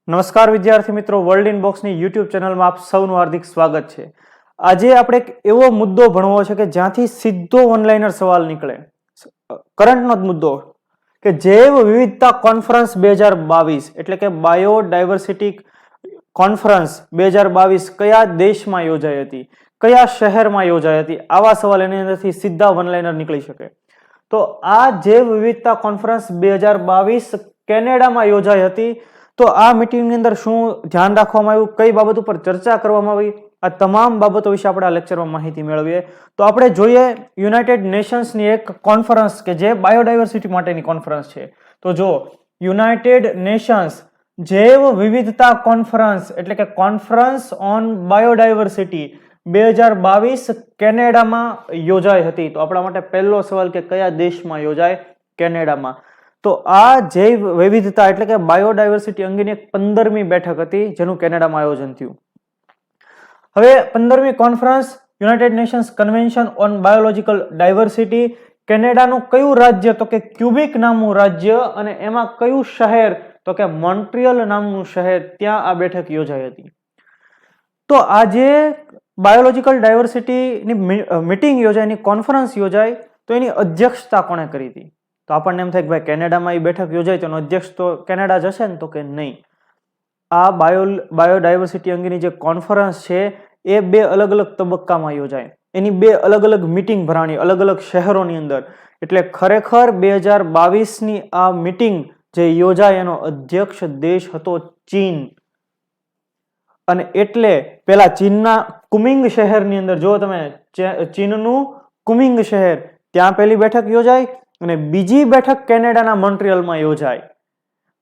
નમસ્કાર વિદ્યાર્થી મિત્રો, વર્લ્ડ ઇન બોક્સની યુટ્યુબ ચેનલમાં આપ સૌનું હાર્દિક સ્વાગત છે. આજે આપણે એક એવો મુદ્દો ભણવો છે કે જ્યાંથી સીધો ઓનલાઈનર સવાલ નીકળે, કરંટનો જ મુદ્દો કે જૈવ વિવિધતા કોન્ફરન્સ 2022 એટલે કે બાયોડાયવર્સિટી કોન્ફરન્સ 2022 કયા દેશમાં યોજાઈ હતી, કયા શહેરમાં યોજાઈ હતી, આવા સવાલ એની અંદરથી સીધા ઓનલાઈનર નીકળી શકે. તો આ જૈવ વિવિધતા કોન્ફરન્સ 2022 કેનેડામાં યોજાઈ હતી. તો આ મીટિંગની અંદર શું ધ્યાન રાખવામાં આવ્યું, કઈ બાબત ઉપર ચર્ચા કરવામાં આવી, આ તમામ બાબતો વિશે આપણે આ લેક્ચરમાં માહિતી મેળવીએ. તો આપણે જોઈએ યુનાઇટેડ નેશન્સની એક કોન્ફરન્સ કે જે બાયોડાયવર્સિટી માટેની કોન્ફરન્સ છે. તો જો યુનાઇટેડ નેશન્સ જૈવ વિવિધતા કોન્ફરન્સ એટલે કે કોન્ફરન્સ ઓન બાયોડાયવર્સિટી 2022 કેનેડામાં યોજાઈ હતી. તો આપણા માટે પહેલો સવાલ કે કયા દેશમાં યોજાય? કેનેડામાં. તો આ જૈવ વિવિધતા એટલે કે બાયોડાયવર્સિટી અંગેની 15મી બેઠક હતી જેનું કેનેડામાં આયોજન થયું. હવે 15મી conference united nations convention on biological diversity, કેનેડાનું કયું રાજ્ય? તો કે ક્યુબિક નામનું રાજ્ય, અને એમાં કયું શહેર? તો કે મોન્ટ્રીયલ નામનું શહેર. ત્યાં આ બેઠક યોજાઈ હતી. તો આ જે બાયોલોજીકલ ડાયવર્સિટીની મીટિંગ યોજાય, કોન્ફરન્સ યોજાય, તો એની અધ્યક્ષતા કોણે કરી હતી? તો આપણને એમ થાય કે ભાઈ કેનેડામાં એ બેઠક યોજાય તો એનો અધ્યક્ષ તો કેનેડા જ હશે ને? તો કે નહીં. આ બાયોડાયવર્સિટી અંગેની જે કોન્ફરન્સ છે એ બે અલગ અલગ તબક્કામાં યોજાય, એની બે અલગ અલગ મીટિંગ ભરાણી અલગ અલગ શહેરોની અંદર. એટલે ખરેખર 2022ની આ મીટિંગ જે યોજાય એનો અધ્યક્ષ દેશ હતો ચીન. અને એટલે પેલા ચીનના કુમિંગ શહેરની અંદર, જો તમે ચીનનું કુમિંગ શહેર, ત્યાં પહેલી બેઠક યોજાય અને બીજી બેઠક કેનેડાના મોન્ટ્રીયલમાં યોજાય.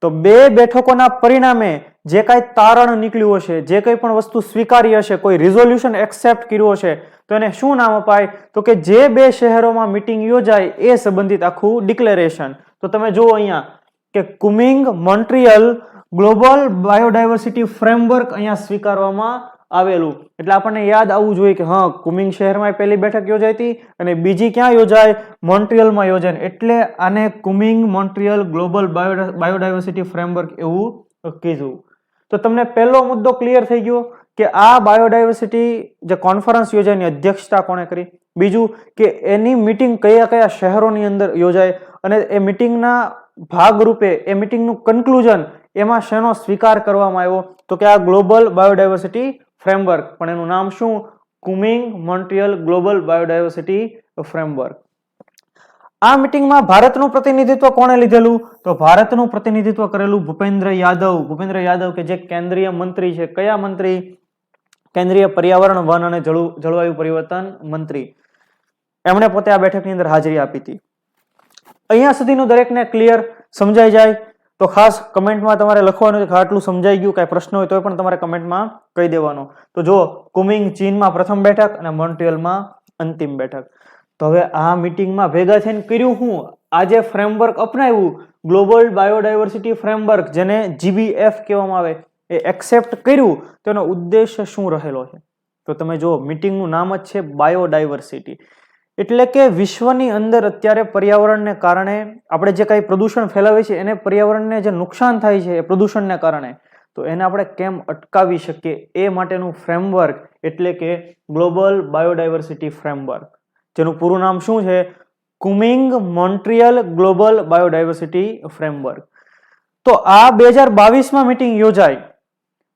તો બે બેઠકોના પરિણામે જે કાંઈ તારણ નીકળ્યું હશે, જે કંઈ પણ વસ્તુ સ્વીકારી હશે, કોઈ રિઝોલ્યુશન એક્સેપ્ટ કર્યું હશે, તો એને શું નામ અપાય? તો કે જે બે શહેરોમાં મીટિંગ યોજાય એ સંબંધિત આખું ડિક્લેરેશન. તો તમે જુઓ અહીંયા કે કુમિંગ મોન્ટ્રીયલ ગ્લોબલ બાયોડાયવર્સિટી ફ્રેમવર્ક અહીંયા સ્વીકારવામાં આવેલું. એટલે આપણને યાદ આવવું જોઈએ કે હા, કુમિંગ શહેરમાં પહેલી બેઠક યોજાઈ હતી અને બીજી ક્યાં યોજાય? મોન્ટ્રીયલમાં યોજાય. એટલે આને કુમિંગ મોન્ટ્રીયલ ગ્લોબલ બાયોડાયવર્સિટી ફ્રેમવર્ક એવું કીધું. તો તમને પહેલો મુદ્દો ક્લિયર થઈ ગયો કે આ બાયોડાયવર્સિટી જે કોન્ફરન્સ યોજાય એની અધ્યક્ષતા કોણે કરી. બીજું કે એની મીટિંગ કયા કયા શહેરોની અંદર યોજાય અને એ મીટિંગના ભાગરૂપે એ મીટિંગનું કન્ક્લુઝન એમાં શેનો સ્વીકાર કરવામાં આવ્યો? તો કે આ ગ્લોબલ બાયોડાયવર્સિટી ફ્રેમવર્ક. પણ એનું નામ શું? કુમિંગ મોન્ટ્રીયલ ગ્લોબલ બાયોડાયવર્સિટી ફ્રેમવર્ક. આ મીટિંગમાં ભારતનું પ્રતિનિધિત્વ કોણે લીધેલું? તો ભારતનું પ્રતિનિધિત્વ કરેલું ભૂપેન્દ્ર યાદવ. ભૂપેન્દ્ર યાદવ કે જે કેન્દ્રીય મંત્રી છે. કયા મંત્રી? કેન્દ્રીય પર્યાવરણ, વન અને જળવાયુ પરિવર્તન મંત્રી. એમણે પોતે આ બેઠકની અંદર હાજરી આપી હતી. અહીંયા સુધીનું દરેકને ક્લિયર સમજાઈ જાય તો ખાસ કમેન્ટમાં તમારે લખવાનું કે આટલું સમજાઈ ગયું. કાંઈ પ્રશ્ન હોય તો પણ તમારે કમેન્ટમાં કહી દેવાનો. તો જો કુમિંગ ચીનમાં પ્રથમ બેઠક અને મોન્ટ્રીયલમાં અંતિમ બેઠક. તો હવે આ મીટિંગમાં ભેગા થઈને કર્યું હું? આ જે ફ્રેમવર્ક અપનાવ્યું ગ્લોબલ બાયોડાયવર્સિટી ફ્રેમવર્ક, જેને GBF કહેવામાં આવે, એ એક્સેપ્ટ કર્યું, તેનો ઉદ્દેશ્ય શું રહેલો છે? તો તમે જો મીટિંગનું નામ જ છે બાયોડાયવર્સિટી. એટલે કે વિશ્વની અંદર અત્યારે પર્યાવરણને કારણે આપણે જે કાંઈ પ્રદૂષણ ફેલાવીએ છીએ, એને પર્યાવરણને જે નુકસાન થાય છે એ પ્રદૂષણને કારણે, તો એને આપણે કેમ અટકાવી શકીએ એ માટેનું ફ્રેમવર્ક એટલે કે ગ્લોબલ બાયોડાયવર્સિટી ફ્રેમવર્ક, જેનું પૂરું નામ શું છે? કુમિંગ મોન્ટ્રીયલ ગ્લોબલ બાયોડાયવર્સિટી ફ્રેમવર્ક. તો આ 2022માં મીટિંગ યોજાય.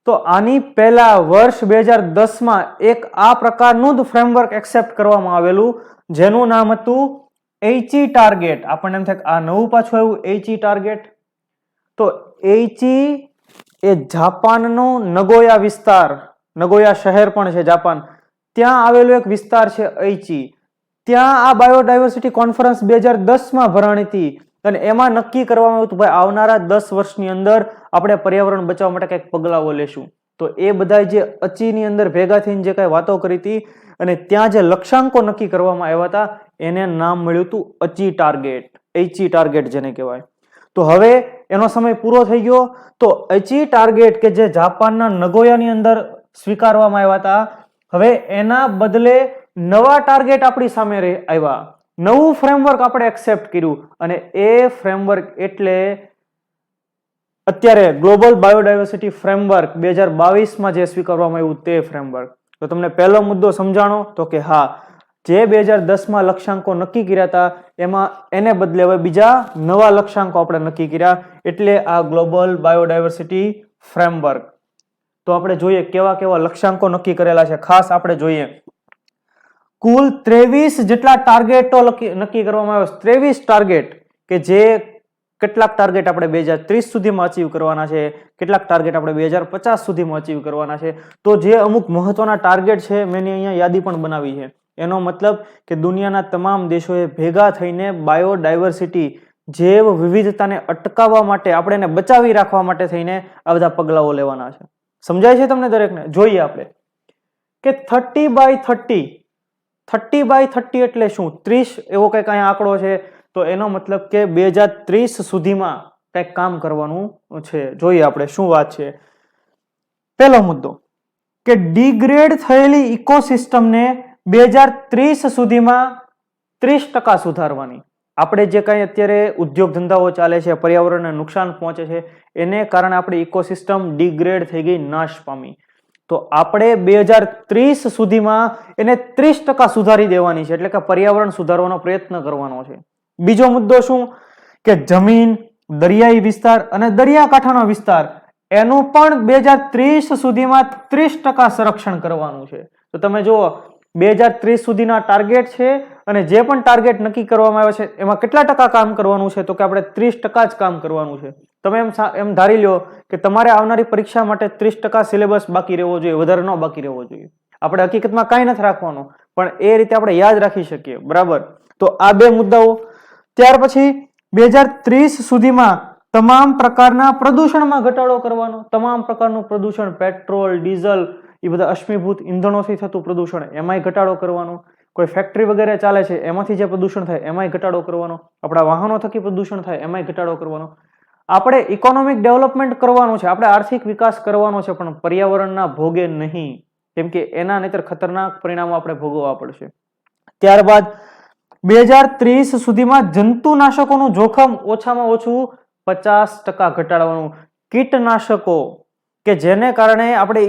તો આની પહેલા વર્ષ 2010માં એક આ પ્રકારનું જ ફ્રેમવર્ક એક્સેપ્ટ કરવામાં આવેલું, જેનું નામ હતું એઇચી ટાર્ગેટ. આપણને એમ થાય આ નવું પાછું આવ્યું એઇચી ટાર્ગેટ. તો એઇચી એ જાપાનનું નગોયા વિસ્તાર, નગોયા શહેર પણ છે જાપાન, ત્યાં આવેલો એક વિસ્તાર છે એઇચી. ત્યાં આ બાયોડાયવર્સિટી કોન્ફરન્સ 2010માં ભરાણી હતી અને એમાં નક્કી કરવામાં આવ્યું હતું ભાઈ આવનારા 10 વર્ષની અંદર આપણે પર્યાવરણ બચાવવા માટે કંઈક પગલાઓ લેશું. તો એ બધા જે અચીની અંદર ભેગા થઈને જે કાંઈ વાતો કરી હતી અને ત્યાં જે લક્ષ્યાંકો નક્કી કરવામાં આવ્યા હતા એને નામ મળ્યું હતું અચી ટાર્ગેટ, એચી ટાર્ગેટ જેને કહેવાય. તો હવે એનો સમય પૂરો થઈ ગયો. તો એચી ટાર્ગેટ કે જે જાપાનના નગોયાની અંદર સ્વીકારવામાં આવ્યા હતા, હવે એના બદલે નવા ટાર્ગેટ આપણી સામે આવ્યા, નવું ફ્રેમવર્ક આપણે એક્સેપ્ટ કર્યું અને એ ફ્રેમવર્ક એટલે અત્યારે ગ્લોબલ બાયોડાયવર્સિટી ફ્રેમવર્ક 2022માં જે સ્વીકારવામાં આવ્યું તે ફ્રેમવર્ક. તો તમને પહેલો મુદ્દો સમજાણો તો કે હા, જે 2010માં લક્ષ્યાંકો નક્કી કર્યા હતા એમાં એને બદલે હવે બીજા નવા લક્ષ્યાંકો આપણે નક્કી કર્યા, એટલે આ ગ્લોબલ બાયોડાયવર્સિટી ફ્રેમવર્ક. તો આપણે જોઈએ કેવા કેવા લક્ષ્યાંકો નક્કી કરેલા છે. ખાસ આપણે જોઈએ કુલ 23 જેટલા ટાર્ગેટો નક્કી કરવામાં આવ્યા. 23 ટાર્ગેટ કે જે કેટલાક ટાર્ગેટ આપણે 2030 સુધીમાં અચીવ કરવાના છે, કેટલાક ટાર્ગેટ આપણે 2050 સુધીમાં અચીવ કરવાના છે. તો જે અમુક મહત્વના ટાર્ગેટ છે મેં અહીંયા યાદી પણ બનાવી છે. એનો મતલબ કે દુનિયાના તમામ દેશોએ ભેગા થઈને બાયોડાયવર્સિટી જૈવ વિવિધતાને અટકાવવા માટે, આપણે એને બચાવી રાખવા માટે થઈને આ બધા પગલાઓ લેવાના છે. સમજાય છે તમને દરેકને? જોઈએ આપણે કે 30/30 એટલે શું? 30 એવો કંઈક અહીંયા આંકડો છે. તો એનો મતલબ કે 2030 સુધીમાં કંઈક કામ કરવાનું છે. જોઈએ આપણે શું વાત છે. પહેલો મુદ્દો કે ડિગ્રેડ થયેલી ઇકોસિસ્ટમને 2030 સુધીમાં 30% સુધારવાની. આપણે જે કાંઈ અત્યારે ઉદ્યોગ ધંધાઓ ચાલે છે, પર્યાવરણને નુકસાન પહોંચે છે, એને કારણે આપણી ઇકોસિસ્ટમ ડિગ્રેડ થઈ ગઈ, નાશ પામી. તો આપણે 2030 સુધીમાં એને 30% સુધારી દેવાની છે, એટલે કે પર્યાવરણ સુધારવાનો પ્રયત્ન કરવાનો છે. બીજો મુદ્દો શું કે જમીન, દરિયાઈ વિસ્તાર અને દરિયાકાંઠાનો વિસ્તાર એનું પણ 2030 સુધીમાં 30% સંરક્ષણ કરવાનું છે. તો તમે જુઓ 2030 સુધીના ટાર્ગેટ છે અને જે પણ ટાર્ગેટ નક્કી કરવામાં આવે છે એમાં કેટલા ટકા કામ કરવાનું છે? તો કે આપણે 30% જ કામ કરવાનું છે. તમે એમ ધારી લો કે તમારે આવનારી પરીક્ષા માટે 30% સિલેબસ બાકી રહેવો જોઈએ, વધારે ન બાકી રહેવો જોઈએ. આપણે હકીકતમાં કાંઈ નથી રાખવાનું, પણ એ રીતે આપણે યાદ રાખી શકીએ. બરાબર? તો આ બે મુદ્દાઓ. ત્યાર પછી 2030 સુધીમાં તમામ પ્રકારના પ્રદૂષણમાં ઘટાડો કરવાનો. તમામ પ્રકારનું પ્રદૂષણ, પેટ્રોલ, ડીઝલ, એ બધા અશ્મિભૂત ઇંધણોથી થતું પ્રદૂષણ, એમાંય ઘટાડો કરવાનો. કોઈ ફેક્ટરી વગેરે ચાલે છે એમાંથી જે પ્રદૂષણ થાય એમાંય ઘટાડો કરવાનો. આપણા વાહનો થકી પ્રદૂષણ થાય એમાંય ઘટાડો કરવાનો. આપણે ઇકોનોમિક ડેવલપમેન્ટ કરવાનું છે, આપણે આર્થિક વિકાસ કરવાનો છે, પણ પર્યાવરણના ભોગે નહીં, કેમ કે એના નહીતર ખતરનાક પરિણામો આપણે ભોગવવા પડશે. ત્યારબાદ 2030 સુધીમાં જંતુનાશકોનું જોખમ ઓછામાં ઓછું 50% ઘટાડવાનું. કીટનાશકો કે જેને કારણે આપણે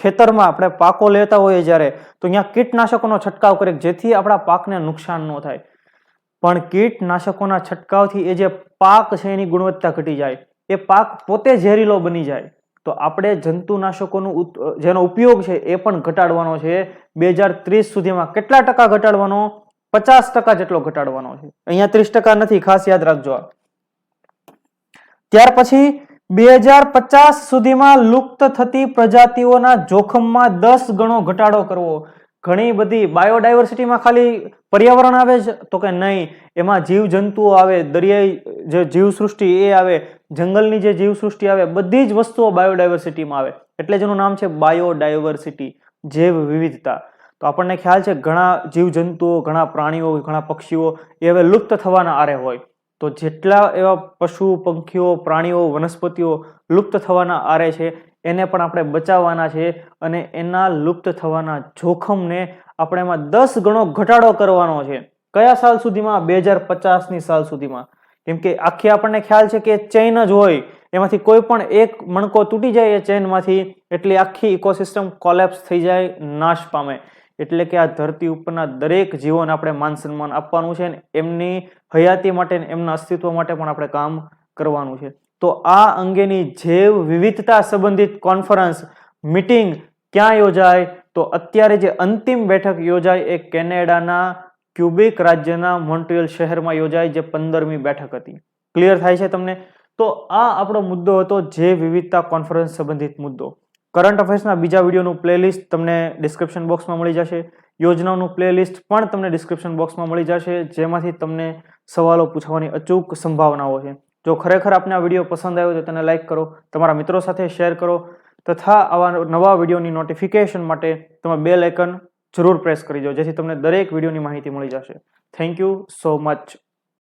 ખેતરમાં આપણે પાકો લેતા હોઈએ જ્યારે, તો અહીંયા કીટનાશકોનો છંટકાવ કરીએ જેથી આપણા પાકને નુકસાન ન થાય. પણ કીટનાશકોના છંટકાવથી એ જે પાક છે એની ગુણવત્તા ઘટી જાય, એ પાક પોતે ઝેરીલો બની જાય. તો આપણે જંતુનાશકોનું જેનો ઉપયોગ છે એ પણ ઘટાડવાનો છે 2030 સુધીમાં. કેટલા ટકા ઘટાડવાનો? 50% જેટલો ઘટાડવાનો છે. અહીંયા 30% નથી, ખાસ યાદ રાખજો. ત્યાર પછી 2050 સુધીમાં લુપ્ત થતી પ્રજાતિઓના જોખમમાં 10 ગણો ઘટાડો કરવો. ઘણી બધી બાયોડાયવર્સિટીમાં ખાલી પર્યાવરણ આવે છે તો કે નહીં, એમાં જીવજંતુઓ આવે, દરિયાઈ જે જીવસૃષ્ટિ એ આવે, જંગલની જે જીવસૃષ્ટિ આવે, બધી જ વસ્તુઓ બાયોડાયવર્સિટીમાં આવે. એટલે જેનું નામ છે બાયોડાયવર્સિટી, જૈવ વિવિધતા. તો આપણને ખ્યાલ છે ઘણા જીવજંતુઓ, ઘણા પ્રાણીઓ, ઘણા પક્ષીઓ એ હવે લુપ્ત થવાના આરે હોય. તો જેટલા એવા પશુ, પંખીઓ, પ્રાણીઓ, વનસ્પતિઓ લુપ્ત થવાના આરે છે એને પણ આપણે બચાવવાના છે, અને એના લુપ્ત થવાના જોખમને આપણે એમાં 10 ગણો ઘટાડો કરવાનો છે. કયા સાલ સુધીમાં? 2050ની સાલ સુધીમાં. કેમ કે આખી આપણને ખ્યાલ છે કે ચેઇન જ હોય, એમાંથી કોઈ પણ એક મણકો તૂટી જાય એ ચેઇનમાંથી એટલે આખી ઇકોસિસ્ટમ કોલેપ્સ થઈ જાય, નાશ પામે. એટલે કે આ ધરતી ઉપરના દરેક જીવોને આપણે માન સન્માન આપવાનું છે, એમની હયાતી માટે, એમના અસ્તિત્વ માટે પણ આપણે કામ કરવાનું છે. તો આ અંગેની જૈવ વિવિધતા સંબંધિત કોન્ફરન્સ મીટિંગ ક્યાં યોજાય? તો અત્યારે જે અંતિમ બેઠક યોજાય એ કેનેડાના ક્યુબેક રાજ્યના મોન્ટ્રીયલ શહેરમાં યોજાય, જે 15મી બેઠક હતી. ક્લિયર થાય છે તમને? તો આ આપણો મુદ્દો હતો જૈવ વિવિધતા કોન્ફરન્સ સંબંધિત મુદ્દો. કરંટ અફેર્સના બીજા વિડીયોનું પ્લેલિસ્ટ તમને ડિસ્ક્રિપ્શન બોક્સમાં મળી જશે. યોજનાઓનું પ્લેલિસ્ટ પણ તમને ડિસ્ક્રિપ્શન બોક્સમાં મળી જશે, જેમાંથી તમને સવાલો પૂછવાની અચૂક સંભાવનાઓ છે. જો ખરેખર આપને આ વિડીયો પસંદ આવ્યો તો તેને લાઈક કરો, તમારા મિત્રો સાથે શેર કરો, તથા આવા નવા વિડીયોની નોટિફિકેશન માટે તમે બેલ આઇકન જરૂર પ્રેસ કરી દો, જેથી તમને દરેક વિડીયોની માહિતી મળી જશે. Thank you so much.